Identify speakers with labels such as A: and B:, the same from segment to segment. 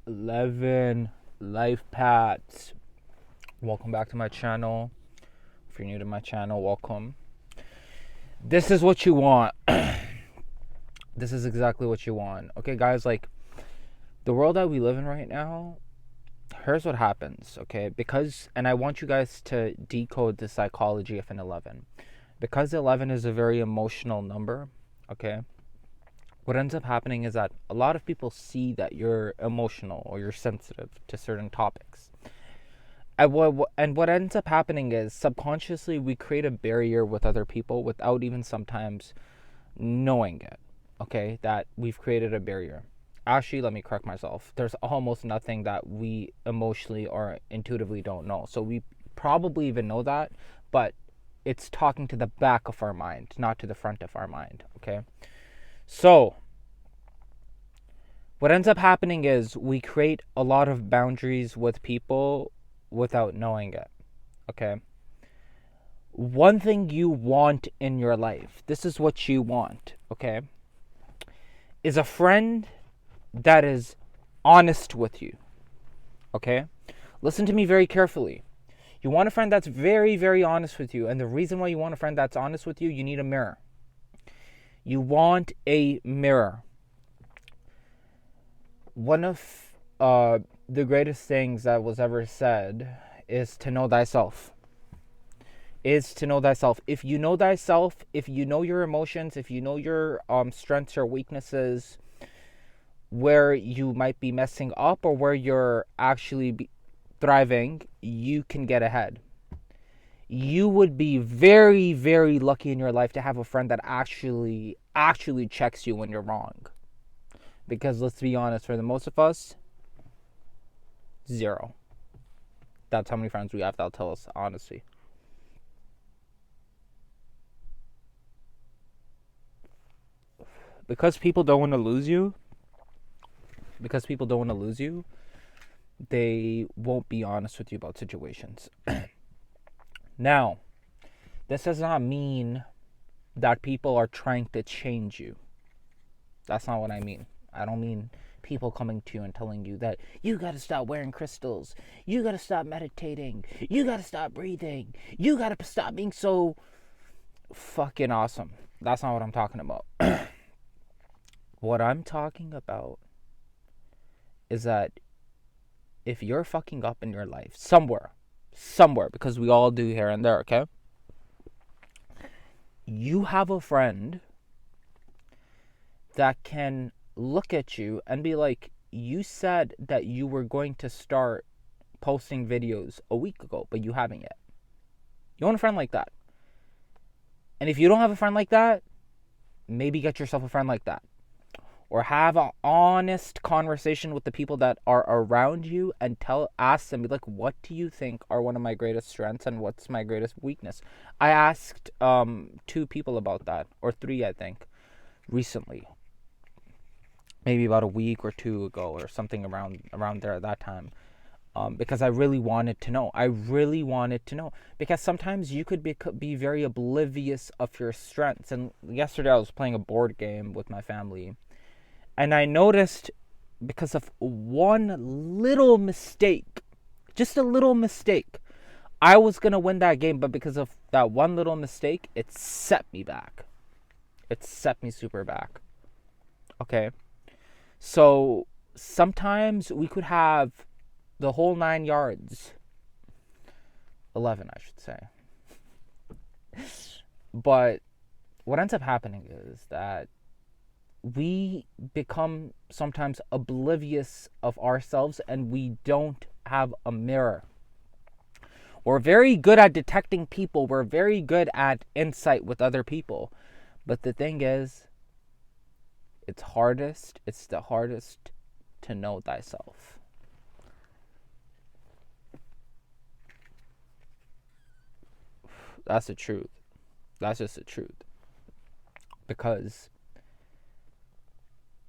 A: 11 lifepaths. Welcome back to my channel. If you're new to my channel, welcome. This is what you want. This is exactly what you want. Okay, guys, like the world that we live in right now, here's what happens, okay? And I want you guys to decode the psychology of an 11. Because 11 is a very emotional number, okay? What ends up happening is that a lot of people see that you're emotional or you're sensitive to certain topics. And what ends up happening is subconsciously we create a barrier with other people without even sometimes knowing it, okay? That we've created a barrier. Actually, let me correct myself. There's almost nothing that we emotionally or intuitively don't know. So we probably even know that, but it's talking to the back of our mind, not to the front of our mind, okay? So, what ends up happening is we create a lot of boundaries with people without knowing it, okay? One thing you want in your life, this is what you want, okay, is a friend that is honest with you, okay? Listen to me very carefully. You want a friend that's very, very honest with you, and the reason why you want a friend that's honest with you, you need a mirror. You want a mirror. One of the greatest things that was ever said is to know thyself. If you know thyself, if you know your emotions, if you know your strengths or weaknesses, where you might be messing up or where you're actually thriving, you can get ahead. You would be very, very lucky in your life to have a friend that actually checks you when you're wrong. Because let's be honest, for the most of us, zero. That's how many friends we have that'll tell us honesty. Because people don't want to lose you, they won't be honest with you about situations. Now, this does not mean that people are trying to change you. That's not what I mean. I don't mean people coming to you and telling you that you gotta stop wearing crystals, you gotta stop meditating, you gotta stop breathing, you gotta stop being so fucking awesome. That's not what I'm talking about. What I'm talking about is that if you're fucking up in your life somewhere, because we all do here and there, okay? You have a friend that can look at you and be like, you said that you were going to start posting videos a week ago, but you haven't yet. You want a friend like that. And if you don't have a friend like that, maybe get yourself a friend like that. Or have an honest conversation with the people that are around you and ask them, be like, what do you think are one of my greatest strengths and what's my greatest weakness? I asked 2 people about that, or 3, I think, recently. Maybe about a week or 2 ago, or something around there at that time. Because I really wanted to know. Because sometimes you could be very oblivious of your strengths. And yesterday I was playing a board game with my family. And I noticed, because of one little mistake, just a little mistake, I was going to win that game. But because of that one little mistake, it set me back. It set me super back. Okay? So sometimes we could have the whole 9 yards. 11, I should say. But what ends up happening is that we become sometimes oblivious of ourselves and we don't have a mirror. We're very good at detecting people. We're very good at insight with other people. But the thing is, it's the hardest to know thyself. That's the truth. That's just the truth. Because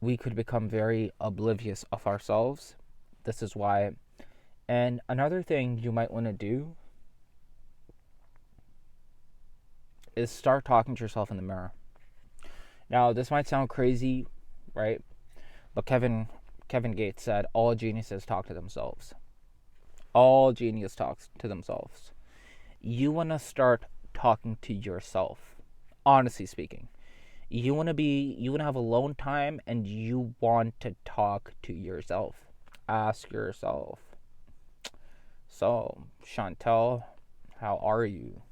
A: we could become very oblivious of ourselves. This is why. And another thing you might want to do is start talking to yourself in the mirror. Now, this might sound crazy, right? But Kevin, Kevin Gates said, all geniuses talk to themselves. All genius talks to themselves. You want to start talking to yourself. Honestly speaking. You want to have alone time and you want to talk to yourself. Ask yourself. So, Chantel, how are you?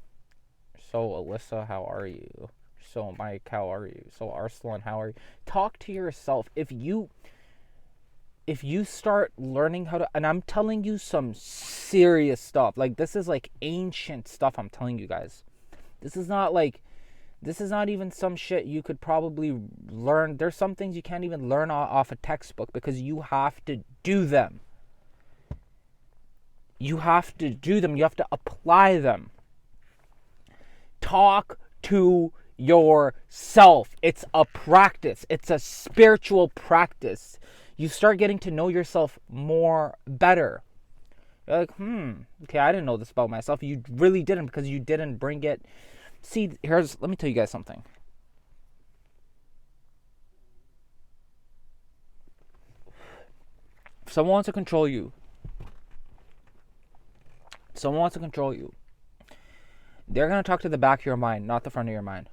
A: So, Alyssa, how are you? So, Mike, how are you? So, Arsalan, how are you? Talk to yourself. If you start learning how to, and I'm telling you some serious stuff. Like, this is like ancient stuff I'm telling you guys. This is not even some shit you could probably learn. There's some things you can't even learn off a textbook because you have to do them. You have to do them. You have to apply them. Talk to yourself. It's a practice. It's a spiritual practice. You start getting to know yourself better. You're like, okay, I didn't know this about myself. You really didn't because you didn't bring it. See, let me tell you guys something. If someone wants to control you, they're going to talk to the back of your mind, not the front of your mind.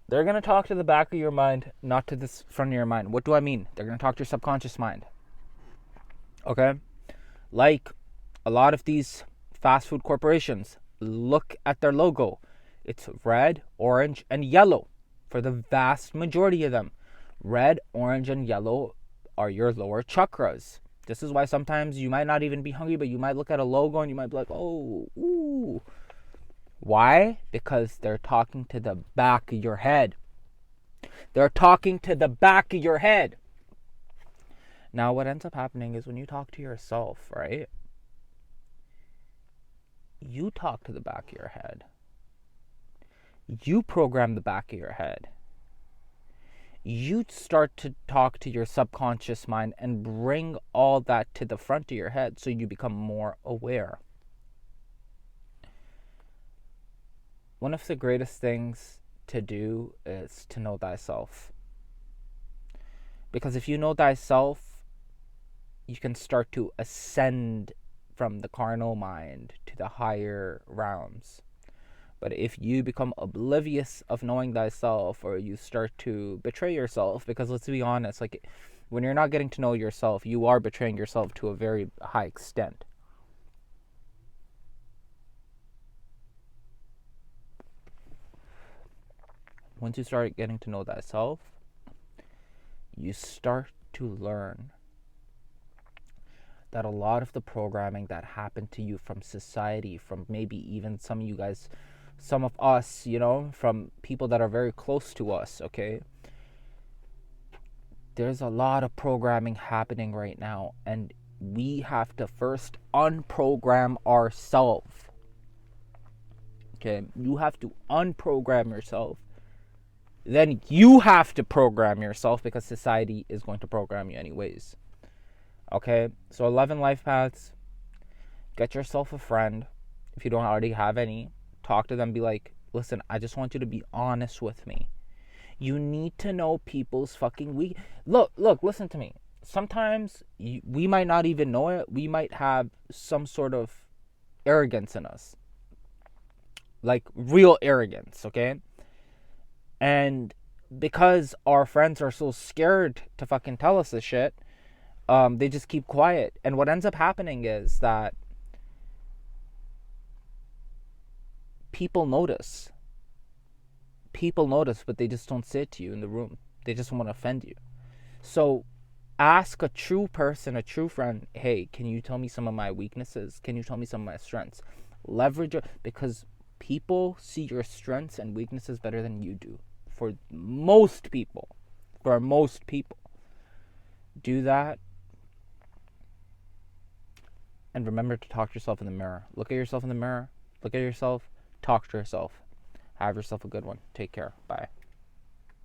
A: They're going to talk to the back of your mind, not to the front of your mind. What do I mean? They're going to talk to your subconscious mind. Okay? Like a lot of these fast food corporations, look at their logo. It's red, orange, and yellow for the vast majority of them. Red, orange, and yellow are your lower chakras. This is why sometimes you might not even be hungry, but you might look at a logo and you might be like, oh, ooh. Why? Because they're talking to the back of your head. They're talking to the back of your head. Now, what ends up happening is when you talk to yourself, right? You talk to the back of your head. You program the back of your head. You start to talk to your subconscious mind and bring all that to the front of your head so you become more aware. One of the greatest things to do is to know thyself. Because if you know thyself, you can start to ascend from the carnal mind to the higher realms. But if you become oblivious of knowing thyself, or you start to betray yourself, because let's be honest, like when you're not getting to know yourself, you are betraying yourself to a very high extent. Once you start getting to know thyself, you start to learn that a lot of the programming that happened to you from society, from maybe even some of you guys, some of us, from people that are very close to us, okay? There's a lot of programming happening right now, and we have to first unprogram ourselves. Okay? You have to unprogram yourself. Then you have to program yourself because society is going to program you anyways. Okay? So 11 life paths. Get yourself a friend. If you don't already have any, talk to them. Be like, listen, I just want you to be honest with me. You need to know people's fucking Look, listen to me. Sometimes we might not even know it. We might have some sort of arrogance in us. Like real arrogance, okay? And because our friends are so scared to fucking tell us this shit, they just keep quiet. And what ends up happening is that people notice, but they just don't say it to you in the room. They just want to offend you. So ask a true person, a true friend, hey, can you tell me some of my weaknesses? Can you tell me some of my strengths? Leverage it, because people see your strengths and weaknesses better than you do. For most people. Do that. And remember to talk to yourself in the mirror. Look at yourself in the mirror. Look at yourself. Talk to yourself. Have yourself a good one. Take care. Bye.